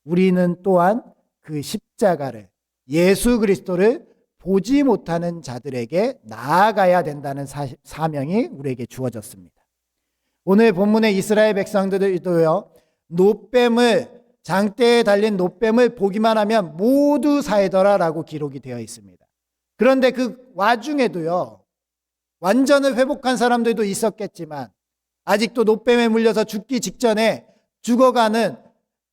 우리는 또한 그 십자가를, 예수 그리스도를 보지 못하는 자들에게 나아가야 된다는 사명이 우리에게 주어졌습니다. 오늘 본문의 이스라엘 백성들도요, 노뱀을, 장대에 달린 노뱀을 보기만 하면 모두 살더라라고 기록이 되어 있습니다. 그런데 그 와중에도요, 완전을 회복한 사람들도 있었겠지만 아직도 노뱀에 물려서 죽기 직전에 죽어가는,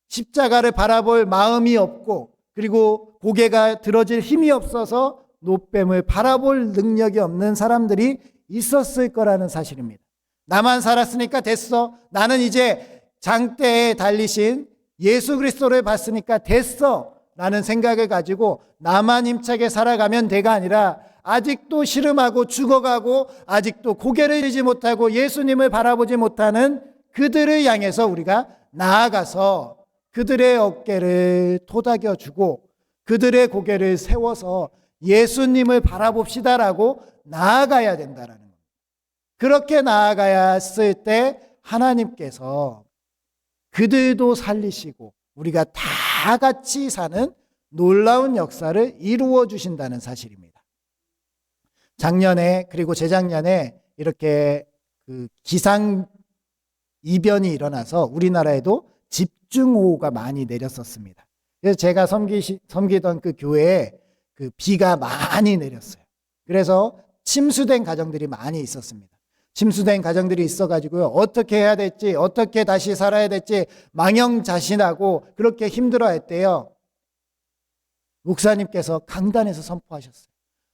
십자가를 바라볼 마음이 없고 그리고 고개가 들어질 힘이 없어서 노뱀을 바라볼 능력이 없는 사람들이 있었을 거라는 사실입니다. 나만 살았으니까 됐어. 나는 이제 장대에 달리신 예수 그리스도를 봤으니까 됐어 라는 생각을 가지고 나만 힘차게 살아가면 돼가 아니라 아직도 씨름하고 죽어가고 아직도 고개를 들지 못하고 예수님을 바라보지 못하는 그들을 향해서 우리가 나아가서 그들의 어깨를 토닥여주고 그들의 고개를 세워서 예수님을 바라봅시다라고 나아가야 된다라는 겁니다. 그렇게 나아가야 했을 때 하나님께서 그들도 살리시고 우리가 다 같이 사는 놀라운 역사를 이루어 주신다는 사실입니다. 작년에 그리고 재작년에 이렇게 그 기상 이변이 일어나서 우리나라에도 집중호우가 많이 내렸었습니다. 그래서 제가 섬기던 그 교회에 그 비가 많이 내렸어요. 그래서 침수된 가정들이 많이 있었습니다. 침수된 가정들이 있어가지고요, 어떻게 해야 될지, 어떻게 다시 살아야 될지 망연자실하고 그렇게 힘들어했대요. 목사님께서 강단에서 선포하셨어요.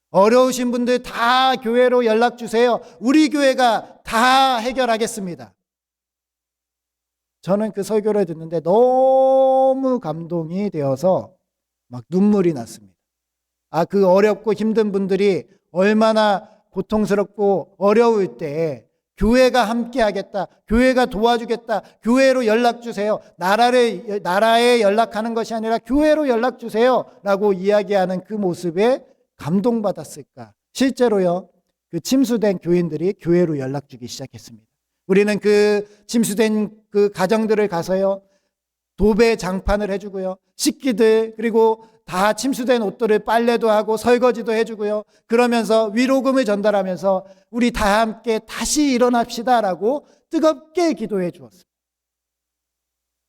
어려우신 분들 다 교회로 연락 주세요. 우리 교회가 다 해결하겠습니다. 저는 그 설교를 듣는데 너무 감동이 되어서 막 눈물이 났습니다. 그 어렵고 힘든 분들이 얼마나 고통스럽고 어려울 때 교회가 함께 하겠다, 교회가 도와주겠다, 교회로 연락 주세요. 나라에 연락하는 것이 아니라 교회로 연락 주세요 라고 이야기하는 그 모습에 감동받았을까. 실제로요, 그 침수된 교인들이 교회로 연락 주기 시작했습니다. 우리는 그 침수된 그 가정들을 가서요, 도배 장판을 해주고요, 식기들 그리고 다 침수된 옷들을 빨래도 하고 설거지도 해주고요, 그러면서 위로금을 전달하면서 우리 다 함께 다시 일어납시다라고 뜨겁게 기도해 주었습니다.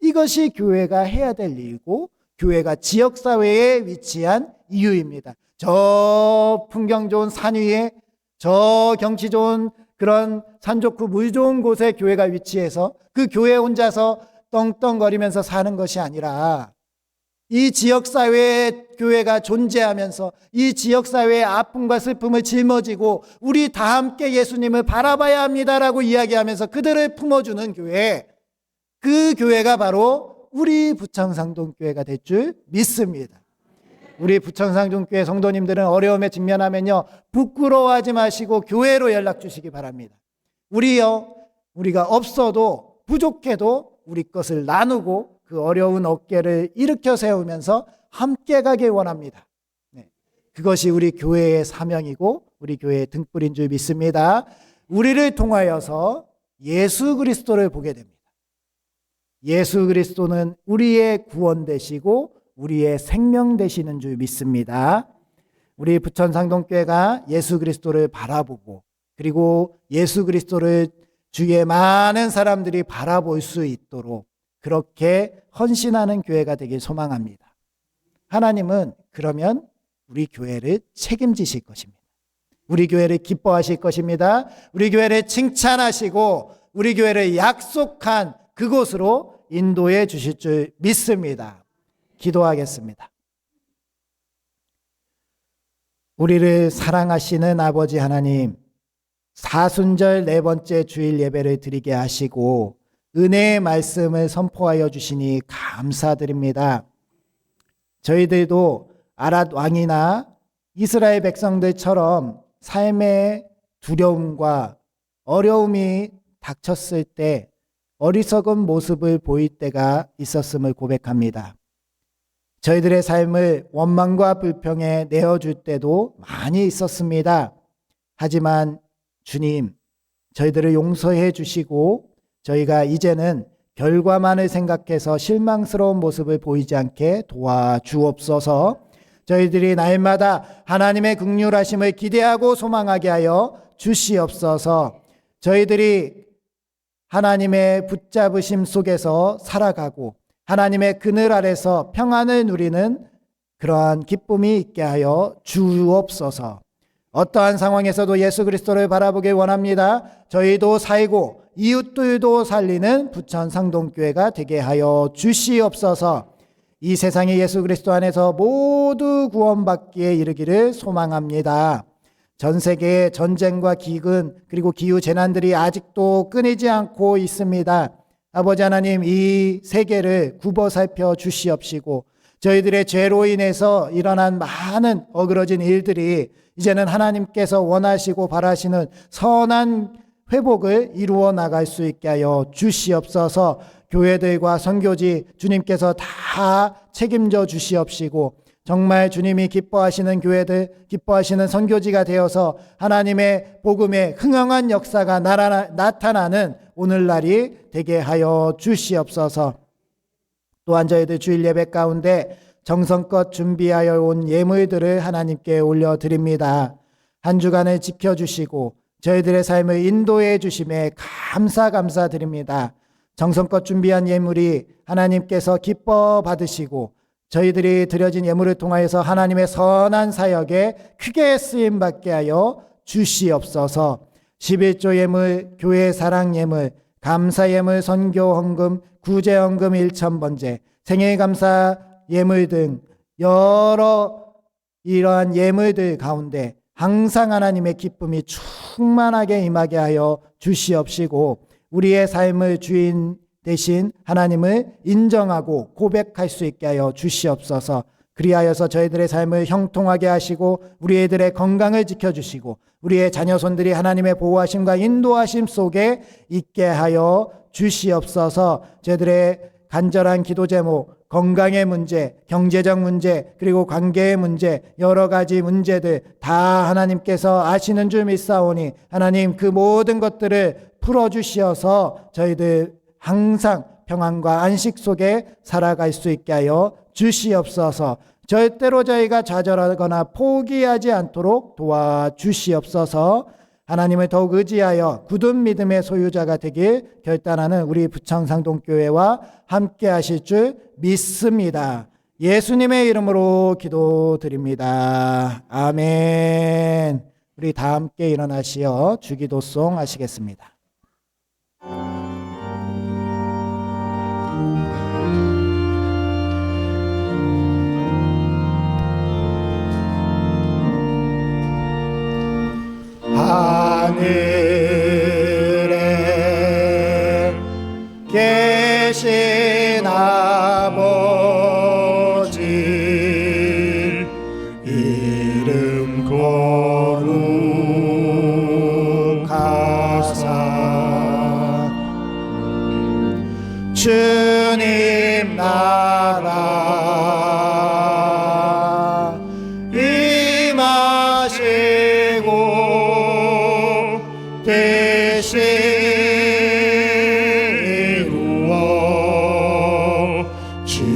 이것이 교회가 해야 될 일이고 교회가 지역사회에 위치한 이유입니다. 저 풍경 좋은 산 위에, 저 경치 좋은 그런 산 좋고 물 좋은 곳에 교회가 위치해서 그 교회 혼자서 떵떵거리면서 사는 것이 아니라 이 지역사회에 교회가 존재하면서 이 지역사회의 아픔과 슬픔을 짊어지고 우리 다 함께 예수님을 바라봐야 합니다라고 이야기하면서 그들을 품어주는 교회, 그 교회가 바로 우리 부천상동교회가 될 줄 믿습니다. 우리 부천상동교회 성도님들은 어려움에 직면하면요, 부끄러워하지 마시고 교회로 연락 주시기 바랍니다. 우리가 없어도 부족해도 우리 것을 나누고 그 어려운 어깨를 일으켜 세우면서 함께 가길 원합니다. 그것이 우리 교회의 사명이고 우리 교회의 등불인 줄 믿습니다. 우리를 통하여서 예수 그리스도를 보게 됩니다. 예수 그리스도는 우리의 구원 되시고 우리의 생명 되시는 줄 믿습니다. 우리 부천상동교회가 예수 그리스도를 바라보고 그리고 예수 그리스도를 주위에 많은 사람들이 바라볼 수 있도록 그렇게 헌신하는 교회가 되길 소망합니다. 하나님은 그러면 우리 교회를 책임지실 것입니다. 우리 교회를 기뻐하실 것입니다. 우리 교회를 칭찬하시고 우리 교회를 약속한 그곳으로 인도해 주실 줄 믿습니다. 기도하겠습니다. 우리를 사랑하시는 아버지 하나님, 사순절 네 번째 주일 예배를 드리게 하시고 은혜의 말씀을 선포하여 주시니 감사드립니다. 저희들도 아랏 왕이나 이스라엘 백성들처럼 삶의 두려움과 어려움이 닥쳤을 때 어리석은 모습을 보일 때가 있었음을 고백합니다. 저희들의 삶을 원망과 불평에 내어줄 때도 많이 있었습니다. 하지만 주님, 저희들을 용서해 주시고 저희가 이제는 결과만을 생각해서 실망스러운 모습을 보이지 않게 도와주옵소서. 저희들이 날마다 하나님의 긍휼하심을 기대하고 소망하게 하여 주시옵소서. 저희들이 하나님의 붙잡으심 속에서 살아가고 하나님의 그늘 아래서 평안을 누리는 그러한 기쁨이 있게 하여 주옵소서. 어떠한 상황에서도 예수 그리스도를 바라보길 원합니다. 저희도 살고 이웃들도 살리는 부천 상동교회가 되게 하여 주시옵소서. 이 세상에 예수 그리스도 안에서 모두 구원받기에 이르기를 소망합니다. 전 세계의 전쟁과 기근 그리고 기후 재난들이 아직도 끊이지 않고 있습니다. 아버지 하나님, 이 세계를 굽어 살펴 주시옵시고 저희들의 죄로 인해서 일어난 많은 어그러진 일들이 이제는 하나님께서 원하시고 바라시는 선한 회복을 이루어 나갈 수 있게 하여 주시옵소서. 교회들과 선교지 주님께서 다 책임져 주시옵시고 정말 주님이 기뻐하시는 교회들, 기뻐하시는 선교지가 되어서 하나님의 복음의 흥황한 역사가 나타나는 오늘날이 되게 하여 주시옵소서. 또한 저희들 주일 예배 가운데 정성껏 준비하여 온 예물들을 하나님께 올려드립니다. 한 주간을 지켜주시고 저희들의 삶을 인도해 주심에 감사드립니다. 정성껏 준비한 예물이 하나님께서 기뻐 받으시고 저희들이 드려진 예물을 통하여서 하나님의 선한 사역에 크게 쓰임받게 하여 주시옵소서. 11조 예물, 교회 사랑 예물, 감사 예물, 선교 헌금, 구제 헌금 1,000번제, 생일 감사 예물 등 여러 이러한 예물들 가운데 항상 하나님의 기쁨이 충만하게 임하게 하여 주시옵시고 우리의 삶의 주인 대신 하나님을 인정하고 고백할 수 있게 하여 주시옵소서. 그리하여서 저희들의 삶을 형통하게 하시고 우리 애들의 건강을 지켜주시고 우리의 자녀손들이 하나님의 보호하심과 인도하심 속에 있게 하여 주시옵소서. 저희들의 간절한 기도 제목, 건강의 문제, 경제적 문제, 그리고 관계의 문제, 여러 가지 문제들 다 하나님께서 아시는 줄 믿사오니 하나님 그 모든 것들을 풀어주시어서 저희들 항상 평안과 안식 속에 살아갈 수 있게 하여 주시옵소서. 절대로 저희가 좌절하거나 포기하지 않도록 도와주시옵소서. 하나님을 더욱 의지하여 굳은 믿음의 소유자가 되길 결단하는 우리 부천상동교회와 함께 하실 줄 믿습니다. 예수님의 이름으로 기도드립니다. 아멘. 우리 다 함께 일어나시어 주기도송 하시겠습니다. 하늘에 계신 아버지 이름 거룩하사 주님 나라 임하시고 대신 이루어 지다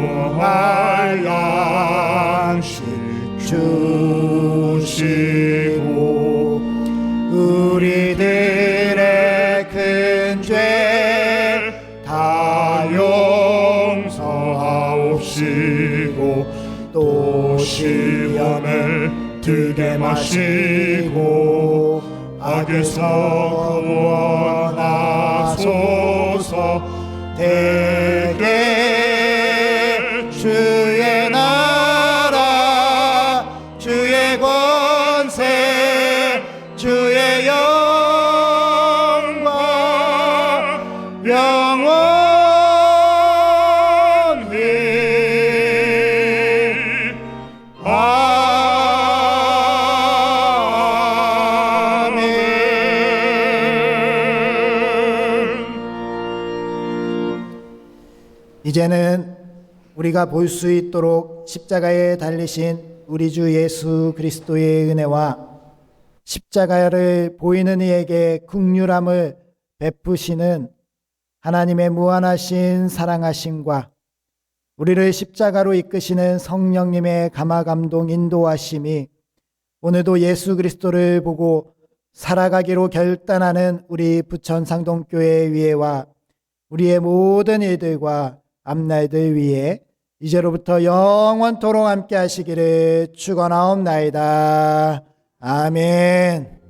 일용할 양식 주시고 우리들의 큰 죄 다 용서하옵시고 또 시험을 들게 마시고 악에서 구원하소서. 대개 주의 나라 주의 권세 주의 영광 영원히 아멘. 이제는 우리가 볼 수 있도록 십자가에 달리신 우리 주 예수 그리스도의 은혜와 십자가를 보이는 이에게 긍휼함을 베푸시는 하나님의 무한하신 사랑하심과 우리를 십자가로 이끄시는 성령님의 감화감동 인도하심이 오늘도 예수 그리스도를 보고 살아가기로 결단하는 우리 부천상동교회 위에와 우리의 모든 일들과 앞날들 위에 이제로부터 영원토록 함께 하시기를 축원하옵나이다. 아멘.